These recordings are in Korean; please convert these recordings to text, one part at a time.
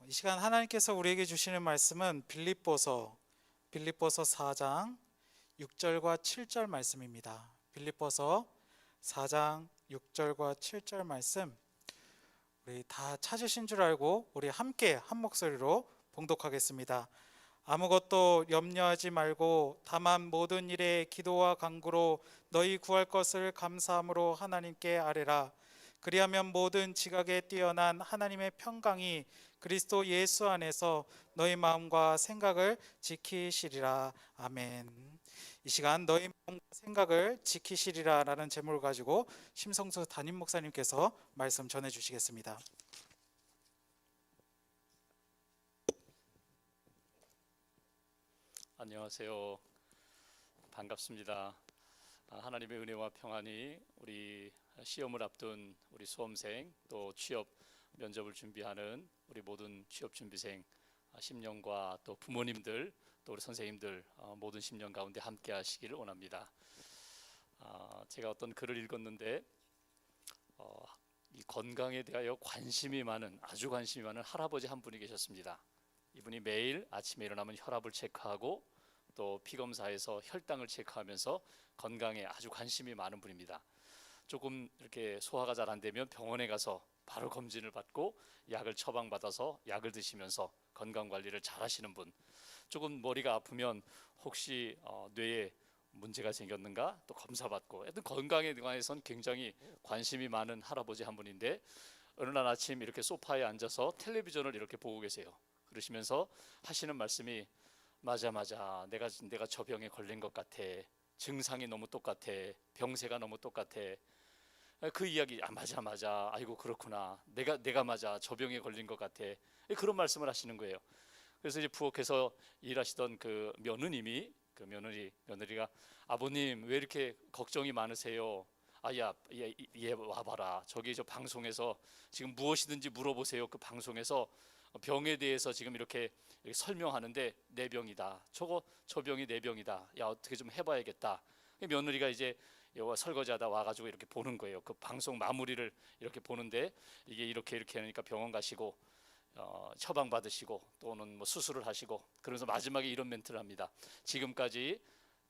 이 시간 하나님께서 우리에게 주시는 말씀은 빌립보서 4장 6절과 7절 말씀입니다. 빌립보서 4장 6절과 7절 말씀, 우리 다 찾으신 줄 알고 우리 함께 한 목소리로 봉독하겠습니다. 아무것도 염려하지 말고 다만 모든 일에 기도와 간구로 너희 구할 것을 감사함으로 하나님께 아뢰라. 그리하면 모든 지각에 뛰어난 하나님의 평강이 그리스도 예수 안에서 너희 마음과 생각을 지키시리라. 아멘. 이 시간 너희 마음과 생각을 지키시리라 라는 제목을 가지고 심성수 담임 목사님께서 말씀 전해 주시겠습니다. 안녕하세요. 반갑습니다. 하나님의 은혜와 평안이 우리 시험을 앞둔 우리 수험생, 또 취업 면접을 준비하는 우리 모든 취업 준비생 10년과 또 부모님들, 또 우리 선생님들 모든 10년 가운데 함께 하시기를 원합니다. 제가 어떤 글을 읽었는데 이 건강에 대하여 아주 관심이 많은 할아버지 한 분이 계셨습니다. 이분이 매일 아침에 일어나면 혈압을 체크하고 또 피검사에서 혈당을 체크하면서 건강에 아주 관심이 많은 분입니다. 조금 이렇게 소화가 잘 안 되면 병원에 가서 바로 검진을 받고 약을 처방받아서 약을 드시면서 건강 관리를 잘 하시는 분. 조금 머리가 아프면 혹시 뇌에 문제가 생겼는가 또 검사받고, 하여튼 건강에 관해서는 굉장히 관심이 많은 할아버지 한 분인데, 어느 날 아침 이렇게 소파에 앉아서 텔레비전을 이렇게 보고 계세요. 그러시면서 하시는 말씀이 맞아 내가 저 병에 걸린 것 같아. 증상이 너무 똑같아. 병세가 너무 똑같아. 그 이야기 맞아 아이고 그렇구나. 내가 맞아 저 병에 걸린 것 같아. 그런 말씀을 하시는 거예요. 그래서 이제 부엌에서 일하시던 그 며느리가 아버님 왜 이렇게 걱정이 많으세요? 얘 와봐라. 저기 저 방송에서 지금 무엇이든지 물어보세요. 그 방송에서 병에 대해서 지금 이렇게 설명하는데 내 병이다. 저 병이 내 병이다. 야 어떻게 좀 해봐야겠다. 며느리가 이제 설거지하다 와가지고 이렇게 보는 거예요. 그 방송 마무리를 이렇게 보는데 이게 이렇게 하니까 병원 가시고 처방 받으시고 또는 뭐 수술을 하시고, 그러면서 마지막에 이런 멘트를 합니다. 지금까지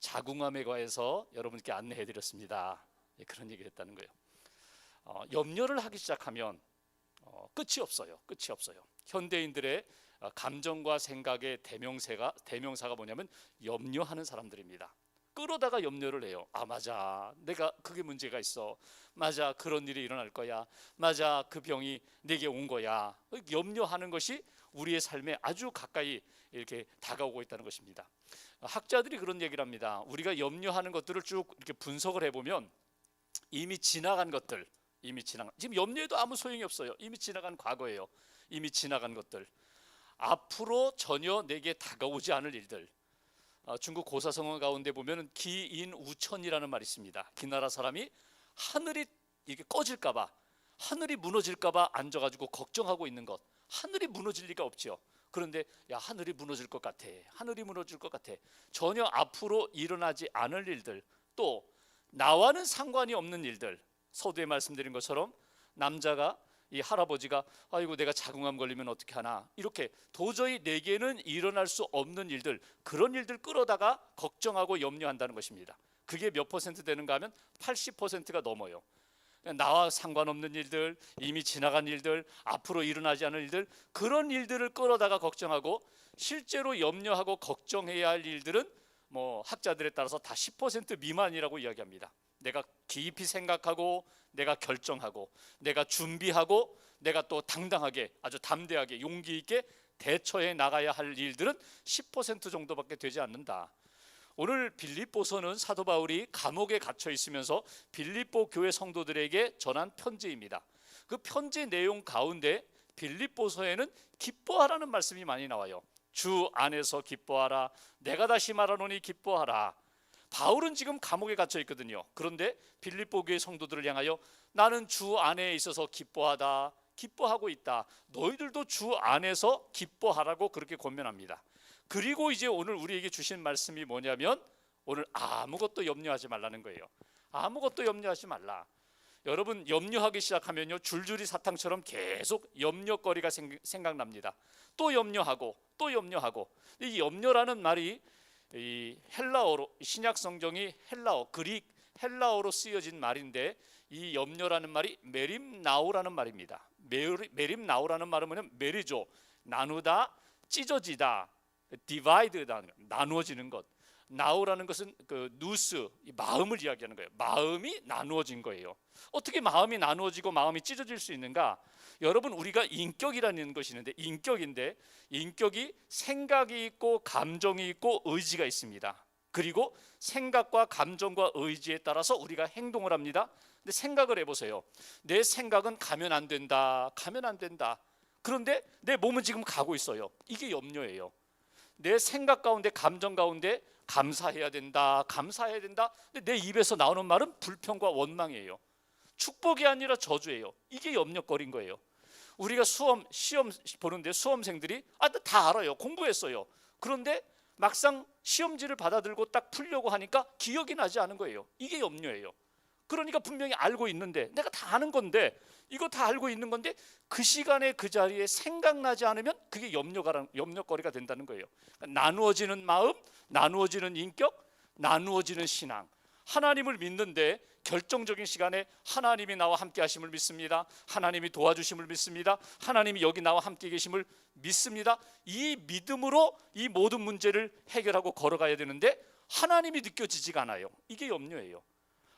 자궁암에 관해서 여러분께 안내해드렸습니다. 그런 얘기를 했다는 거예요. 염려를 하기 시작하면 끝이 없어요. 현대인들의 감정과 생각의 대명사가 뭐냐면 염려하는 사람들입니다. 끌어다가 염려를 해요. 맞아 내가 그게 문제가 있어. 맞아 그런 일이 일어날 거야. 맞아 그 병이 내게 온 거야. 염려하는 것이 우리의 삶에 아주 가까이 이렇게 다가오고 있다는 것입니다. 학자들이 그런 얘기를 합니다. 우리가 염려하는 것들을 쭉 이렇게 분석을 해보면 이미 지나간 것들, 지금 염려해도 아무 소용이 없어요. 이미 지나간 과거예요. 이미 지나간 것들, 앞으로 전혀 내게 다가오지 않을 일들. 중국 고사성어 가운데 보면 기인우천이라는 말이 있습니다. 그 나라 사람이 하늘이 이게 꺼질까봐, 하늘이 무너질까봐 앉아가지고 걱정하고 있는 것. 하늘이 무너질 리가 없죠. 그런데 하늘이 무너질 것 같아. 전혀 앞으로 일어나지 않을 일들, 또 나와는 상관이 없는 일들. 서두에 말씀드린 것처럼 남자가, 이 할아버지가 아이고 내가 자궁암 걸리면 어떻게 하나, 이렇게 도저히 내게는 일어날 수 없는 일들, 그런 일들 끌어다가 걱정하고 염려한다는 것입니다. 그게 몇 퍼센트 되는가 하면 80%가 넘어요. 나와 상관없는 일들, 이미 지나간 일들, 앞으로 일어나지 않을 일들, 그런 일들을 끌어다가 걱정하고, 실제로 염려하고 걱정해야 할 일들은 뭐 학자들에 따라서 다 10% 미만이라고 이야기합니다. 내가 깊이 생각하고, 내가 결정하고, 내가 준비하고, 내가 또 당당하게, 아주 담대하게, 용기 있게 대처해 나가야 할 일들은 10% 정도밖에 되지 않는다. 오늘 빌립보서는 사도 바울이 감옥에 갇혀 있으면서 빌립보 교회 성도들에게 전한 편지입니다. 그 편지 내용 가운데 빌립보서에는 기뻐하라는 말씀이 많이 나와요. 주 안에서 기뻐하라. 내가 다시 말하노니 기뻐하라. 바울은 지금 감옥에 갇혀 있거든요. 그런데 빌립보 교회 성도들을 향하여 나는 주 안에 있어서 기뻐하고 있다. 너희들도 주 안에서 기뻐하라고 그렇게 권면합니다. 그리고 이제 오늘 우리에게 주신 말씀이 뭐냐면, 오늘 아무것도 염려하지 말라는 거예요. 아무것도 염려하지 말라. 여러분 염려하기 시작하면요 줄줄이 사탕처럼 계속 염려거리가 생각납니다. 또 염려하고 또 염려하고. 이 염려라는 말이 이 헬라어로, 신약 성경이 헬라어, 그릭 헬라어로 쓰여진 말인데, 이 염려라는 말이 메림나오라는 말입니다. 메림나오라는 말은 뭐냐면 메리조, 나누다, 찢어지다, 디바이드다, 나누어지는 것. 나오라는 것은 그 누스, 마음을 이야기하는 거예요. 마음이 나누어진 거예요. 어떻게 마음이 나누어지고 마음이 찢어질 수 있는가? 여러분, 우리가 인격이라는 것이 있는데, 인격이 생각이 있고 감정이 있고 의지가 있습니다. 그리고 생각과 감정과 의지에 따라서 우리가 행동을 합니다. 근데 생각을 해보세요. 내 생각은 가면 안 된다, 가면 안 된다. 그런데 내 몸은 지금 가고 있어요. 이게 염려예요. 내 생각 가운데, 감정 가운데 감사해야 된다, 감사해야 된다. 근데 내 입에서 나오는 말은 불평과 원망이에요. 축복이 아니라 저주예요. 이게 염려거리인 거예요. 우리가 시험 보는데 수험생들이 다 알아요. 공부했어요. 그런데 막상 시험지를 받아들고 딱 풀려고 하니까 기억이 나지 않은 거예요. 이게 염려예요. 그러니까 분명히 알고 있는데, 내가 다 아는 건데, 이거 다 알고 있는 건데 그 시간에 그 자리에 생각나지 않으면 그게 염려거리가 된다는 거예요. 그러니까 나누어지는 마음, 나누어지는 인격, 나누어지는 신앙. 하나님을 믿는데 결정적인 시간에 하나님이 나와 함께 하심을 믿습니다. 하나님이 도와주심을 믿습니다. 하나님이 여기 나와 함께 계심을 믿습니다. 이 믿음으로 이 모든 문제를 해결하고 걸어가야 되는데 하나님이 느껴지지가 않아요. 이게 염려예요.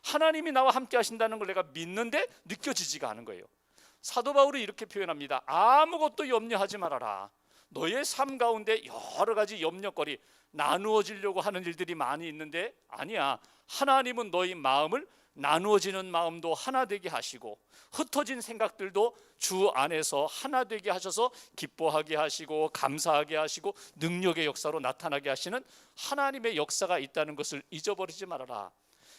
하나님이 나와 함께 하신다는 걸 내가 믿는데 느껴지지가 않은 거예요. 사도 바울이 이렇게 표현합니다. 아무것도 염려하지 말아라. 너의 삶 가운데 여러 가지 염려거리, 나누어지려고 하는 일들이 많이 있는데, 아니야. 하나님은 너희 마음을 나누어지는 마음도 하나 되게 하시고, 흩어진 생각들도 주 안에서 하나 되게 하셔서 기뻐하게 하시고 감사하게 하시고 능력의 역사로 나타나게 하시는 하나님의 역사가 있다는 것을 잊어버리지 말아라.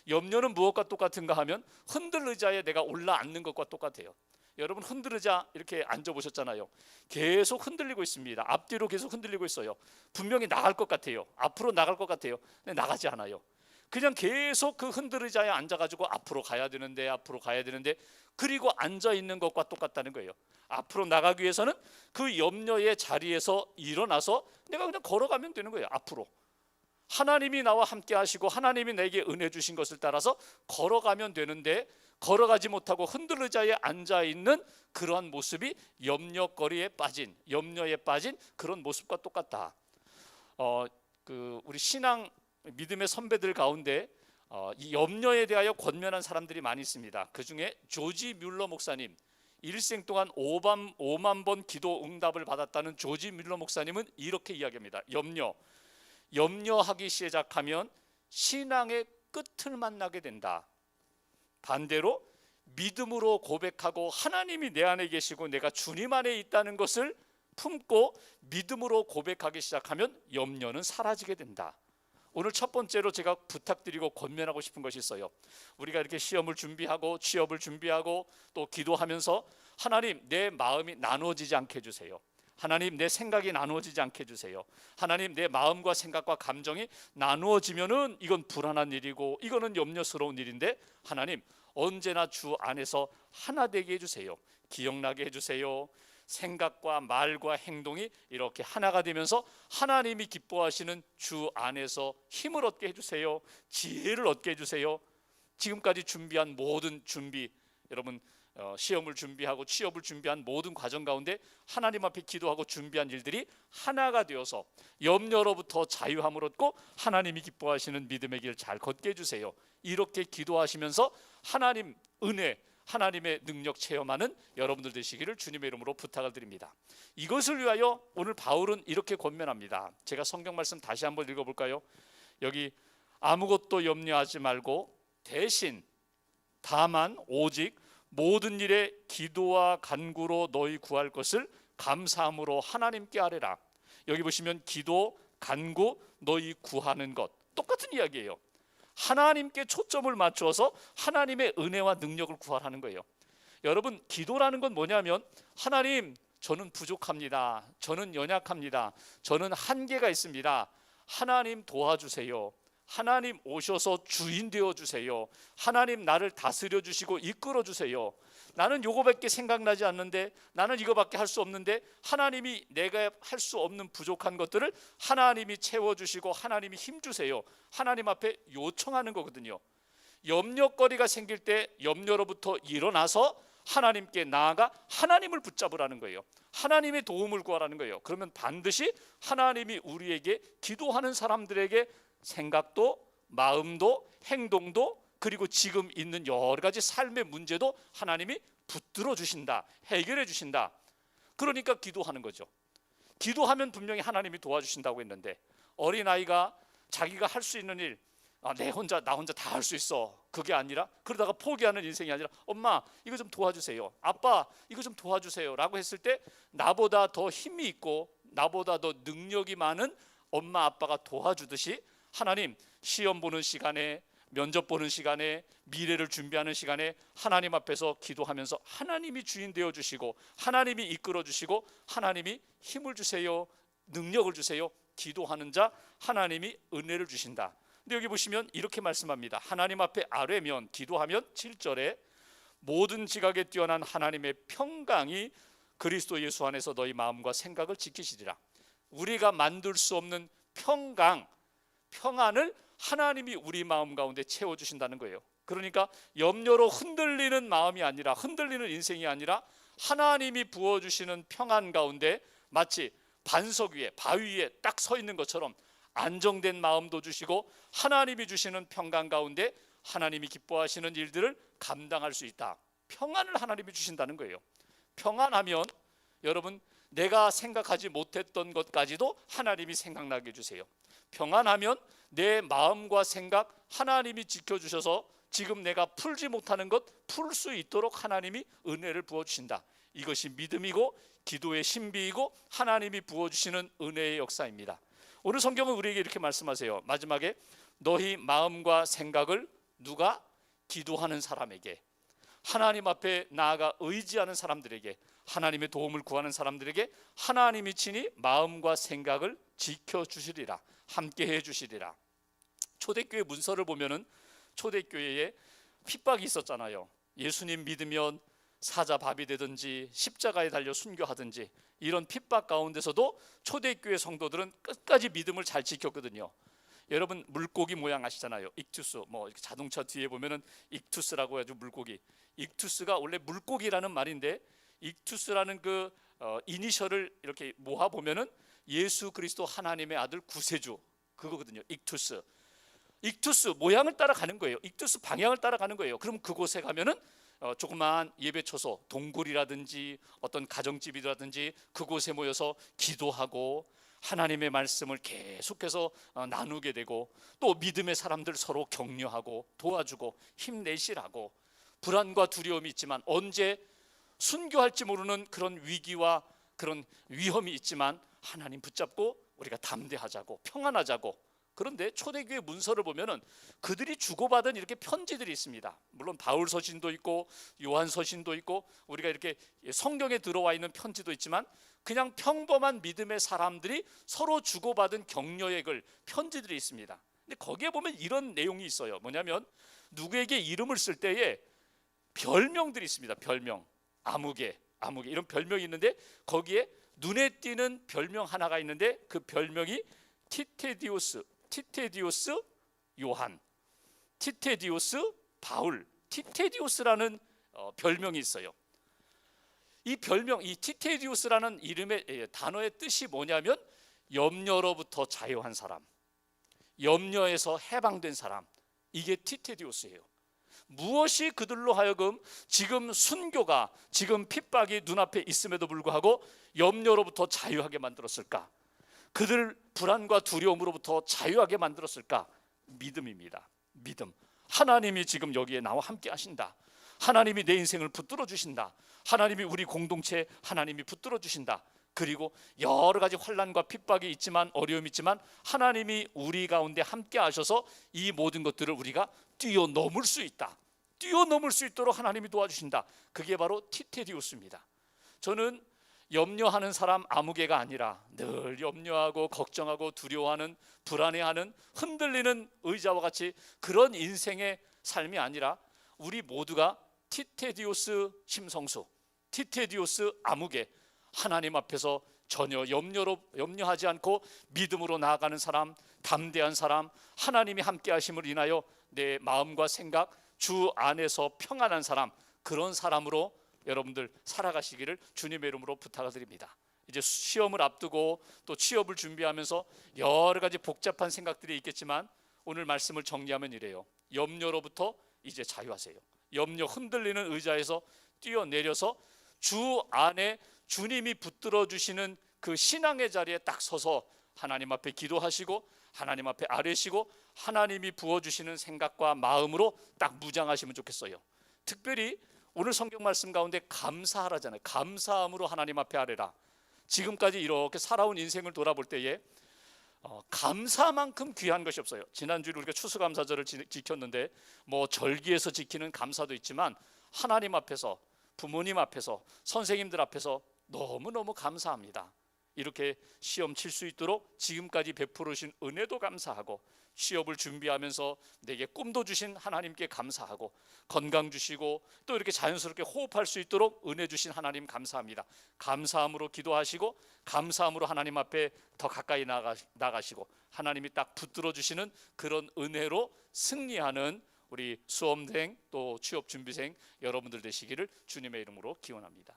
염려는 무엇과 똑같은가 하면 흔들 의자에 내가 올라앉는 것과 똑같아요. 여러분, 흔들 의자 이렇게 앉아보셨잖아요. 계속 흔들리고 있습니다. 앞뒤로 계속 흔들리고 있어요. 분명히 나갈 것 같아요. 앞으로 나갈 것 같아요. 근데 나가지 않아요. 그냥 계속 그 흔들 의자에 앉아가지고 앞으로 가야 되는데 그리고 앉아있는 것과 똑같다는 거예요. 앞으로 나가기 위해서는 그 염려의 자리에서 일어나서 내가 그냥 걸어가면 되는 거예요. 앞으로 하나님이 나와 함께 하시고 하나님이 내게 은혜 주신 것을 따라서 걸어가면 되는데, 걸어가지 못하고 흔들 의자에 앉아있는 그러한 모습이 염려에 빠진 그런 모습과 똑같다. 우리 신앙 믿음의 선배들 가운데 이 염려에 대하여 권면한 사람들이 많이 있습니다. 그 중에 조지 뮬러 목사님, 일생 동안 5만 번 기도 응답을 받았다는 조지 뮬러 목사님은 이렇게 이야기합니다. 염려하기 시작하면 신앙의 끝을 만나게 된다. 반대로 믿음으로 고백하고 하나님이 내 안에 계시고 내가 주님 안에 있다는 것을 품고 믿음으로 고백하기 시작하면 염려는 사라지게 된다. 오늘 첫 번째로 제가 부탁드리고 권면하고 싶은 것이 있어요. 우리가 이렇게 시험을 준비하고 취업을 준비하고 또 기도하면서 하나님, 내 마음이 나누어지지 않게 해주세요. 하나님, 내 생각이 나누어지지 않게 해주세요. 하나님, 내 마음과 생각과 감정이 나누어지면은 이건 불안한 일이고 이거는 염려스러운 일인데, 하나님 언제나 주 안에서 하나 되게 해주세요. 기억나게 해주세요. 생각과 말과 행동이 이렇게 하나가 되면서 하나님이 기뻐하시는 주 안에서 힘을 얻게 해주세요. 지혜를 얻게 해주세요. 지금까지 준비한 모든 준비, 여러분 시험을 준비하고 취업을 준비한 모든 과정 가운데 하나님 앞에 기도하고 준비한 일들이 하나가 되어서 염려로부터 자유함을 얻고 하나님이 기뻐하시는 믿음의 길 잘 걷게 해주세요. 이렇게 기도하시면서 하나님 은혜, 하나님의 능력 체험하는 여러분들 되시기를 주님의 이름으로 부탁을 드립니다. 이것을 위하여 오늘 바울은 이렇게 권면합니다. 제가 성경 말씀 다시 한번 읽어볼까요? 여기 아무것도 염려하지 말고 대신 다만 오직 모든 일에 기도와 간구로 너희 구할 것을 감사함으로 하나님께 아뢰라. 여기 보시면 기도, 간구, 너희 구하는 것 똑같은 이야기예요. 하나님께 초점을 맞추어서 하나님의 은혜와 능력을 구하라는 거예요. 여러분, 기도라는 건 뭐냐면 하나님, 저는 부족합니다. 저는 연약합니다. 저는 한계가 있습니다. 하나님 도와주세요. 하나님 오셔서 주인 되어 주세요. 하나님 나를 다스려 주시고 이끌어 주세요. 나는 요거밖에 생각나지 않는데, 나는 이거밖에 할 수 없는데, 하나님이 내가 할 수 없는 부족한 것들을 하나님이 채워주시고 하나님이 힘 주세요. 하나님 앞에 요청하는 거거든요. 염려거리가 생길 때 염려로부터 일어나서 하나님께 나아가 하나님을 붙잡으라는 거예요. 하나님의 도움을 구하라는 거예요. 그러면 반드시 하나님이 우리에게, 기도하는 사람들에게 생각도, 마음도, 행동도, 그리고 지금 있는 여러 가지 삶의 문제도 하나님이 붙들어 주신다, 해결해 주신다. 그러니까 기도하는 거죠. 기도하면 분명히 하나님이 도와주신다고 했는데, 어린아이가 자기가 할 수 있는 일, 나 혼자 다 할 수 있어, 그게 아니라, 그러다가 포기하는 인생이 아니라, 엄마 이거 좀 도와주세요, 아빠 이거 좀 도와주세요 라고 했을 때, 나보다 더 힘이 있고 나보다 더 능력이 많은 엄마 아빠가 도와주듯이, 하나님 시험 보는 시간에, 면접 보는 시간에, 미래를 준비하는 시간에 하나님 앞에서 기도하면서 하나님이 주인 되어 주시고 하나님이 이끌어 주시고 하나님이 힘을 주세요, 능력을 주세요. 기도하는 자 하나님이 은혜를 주신다. 근데 여기 보시면 이렇게 말씀합니다. 하나님 앞에 아뢰면, 기도하면 7절에 모든 지각에 뛰어난 하나님의 평강이 그리스도 예수 안에서 너희 마음과 생각을 지키시리라. 우리가 만들 수 없는 평강, 평안을 하나님이 우리 마음 가운데 채워주신다는 거예요. 그러니까 염려로 흔들리는 마음이 아니라, 흔들리는 인생이 아니라, 하나님이 부어주시는 평안 가운데 마치 반석 위에, 바위 위에 딱 서 있는 것처럼 안정된 마음도 주시고, 하나님이 주시는 평강 가운데 하나님이 기뻐하시는 일들을 감당할 수 있다. 평안을 하나님이 주신다는 거예요. 평안하면 여러분, 내가 생각하지 못했던 것까지도 하나님이 생각나게 해주세요. 평안하면 내 마음과 생각 하나님이 지켜주셔서 지금 내가 풀지 못하는 것 풀 수 있도록 하나님이 은혜를 부어주신다. 이것이 믿음이고 기도의 신비이고 하나님이 부어주시는 은혜의 역사입니다. 오늘 성경은 우리에게 이렇게 말씀하세요. 마지막에 너희 마음과 생각을 누가? 기도하는 사람에게, 하나님 앞에 나아가 의지하는 사람들에게, 하나님의 도움을 구하는 사람들에게 하나님이 친히 마음과 생각을 지켜주시리라, 함께 해주시리라. 초대교회 문서를 보면은 초대교회에 핍박이 있었잖아요. 예수님 믿으면 사자밥이 되든지 십자가에 달려 순교하든지, 이런 핍박 가운데서도 초대교회 성도들은 끝까지 믿음을 잘 지켰거든요. 여러분 물고기 모양 아시잖아요. 익투스, 뭐 자동차 뒤에 보면은 익투스라고 해가지고 물고기, 익투스가 원래 물고기라는 말인데, 익투스라는 그 이니셜을 이렇게 모아 보면은 예수 그리스도 하나님의 아들 구세주, 그거거든요. 익투스. 익투스 모양을 따라가는 거예요. 익투스 방향을 따라가는 거예요. 그럼 그곳에 가면은 조그마한 예배처소, 동굴이라든지 어떤 가정집이라든지 그곳에 모여서 기도하고 하나님의 말씀을 계속해서 나누게 되고, 또 믿음의 사람들 서로 격려하고 도와주고 힘내시라고, 불안과 두려움이 있지만, 언제 순교할지 모르는 그런 위기와 그런 위험이 있지만 하나님 붙잡고 우리가 담대하자고, 평안하자고. 그런데 초대교회 문서를 보면은 그들이 주고받은 이렇게 편지들이 있습니다. 물론 바울 서신도 있고 요한 서신도 있고 우리가 이렇게 성경에 들어와 있는 편지도 있지만, 그냥 평범한 믿음의 사람들이 서로 주고받은 격려의 글, 편지들이 있습니다. 근데 거기에 보면 이런 내용이 있어요. 뭐냐면 누구에게 이름을 쓸 때에 별명들이 있습니다. 별명, 아무개 이런 별명이 있는데, 거기에 눈에 띄는 별명 하나가 있는데, 그 별명이 티테디오스 요한, 티테디오스 바울, 티테디오스라는 별명이 있어요. 이 별명, 이 티테디오스라는 이름의 단어의 뜻이 뭐냐면 염려로부터 자유한 사람, 염려에서 해방된 사람, 이게 티테디오스예요. 무엇이 그들로 하여금 지금 순교가, 지금 핍박이 눈앞에 있음에도 불구하고 염려로부터 자유하게 만들었을까? 그들 불안과 두려움으로부터 자유하게 만들었을까? 믿음입니다. 믿음. 하나님이 지금 여기에 나와 함께 하신다. 하나님이 내 인생을 붙들어 주신다. 하나님이 우리 공동체 하나님이 붙들어 주신다. 그리고 여러 가지 환난과 핍박이 있지만, 어려움이 있지만 하나님이 우리 가운데 함께 하셔서 이 모든 것들을 우리가 뛰어넘을 수 있다. 뛰어넘을 수 있도록 하나님이 도와주신다. 그게 바로 티테디오스입니다. 저는 염려하는 사람 아무개가 아니라 늘 염려하고 걱정하고 두려워하는, 불안해하는, 흔들리는 의자와 같이 그런 인생의 삶이 아니라 우리 모두가 티테디오스 심성수, 티테디오스 아무개, 하나님 앞에서 전혀 염려하지 않고 믿음으로 나아가는 사람, 담대한 사람, 하나님이 함께 하심을 인하여 내 마음과 생각 주 안에서 평안한 사람, 그런 사람으로 여러분들 살아가시기를 주님의 이름으로 부탁을 드립니다. 이제 시험을 앞두고 또 취업을 준비하면서 여러 가지 복잡한 생각들이 있겠지만 오늘 말씀을 정리하면 이래요. 염려로부터 이제 자유하세요. 염려 흔들리는 의자에서 뛰어내려서 주 안에 주님이 붙들어 주시는 그 신앙의 자리에 딱 서서 하나님 앞에 기도하시고 하나님 앞에 아뢰시고 하나님이 부어주시는 생각과 마음으로 딱 무장하시면 좋겠어요. 특별히 오늘 성경 말씀 가운데 감사하라잖아요. 감사함으로 하나님 앞에 아뢰라. 지금까지 이렇게 살아온 인생을 돌아볼 때에 감사만큼 귀한 것이 없어요. 지난주에 우리가 추수감사절을 지켰는데 뭐 절기에서 지키는 감사도 있지만 하나님 앞에서, 부모님 앞에서, 선생님들 앞에서 너무너무 감사합니다. 이렇게 시험 칠 수 있도록 지금까지 베풀어 주신 은혜도 감사하고, 취업을 준비하면서 내게 꿈도 주신 하나님께 감사하고, 건강 주시고 또 이렇게 자연스럽게 호흡할 수 있도록 은혜 주신 하나님 감사합니다. 감사함으로 기도하시고 감사함으로 하나님 앞에 더 가까이 나가시고 하나님이 딱 붙들어 주시는 그런 은혜로 승리하는 우리 수험생 또 취업 준비생 여러분들 되시기를 주님의 이름으로 기원합니다.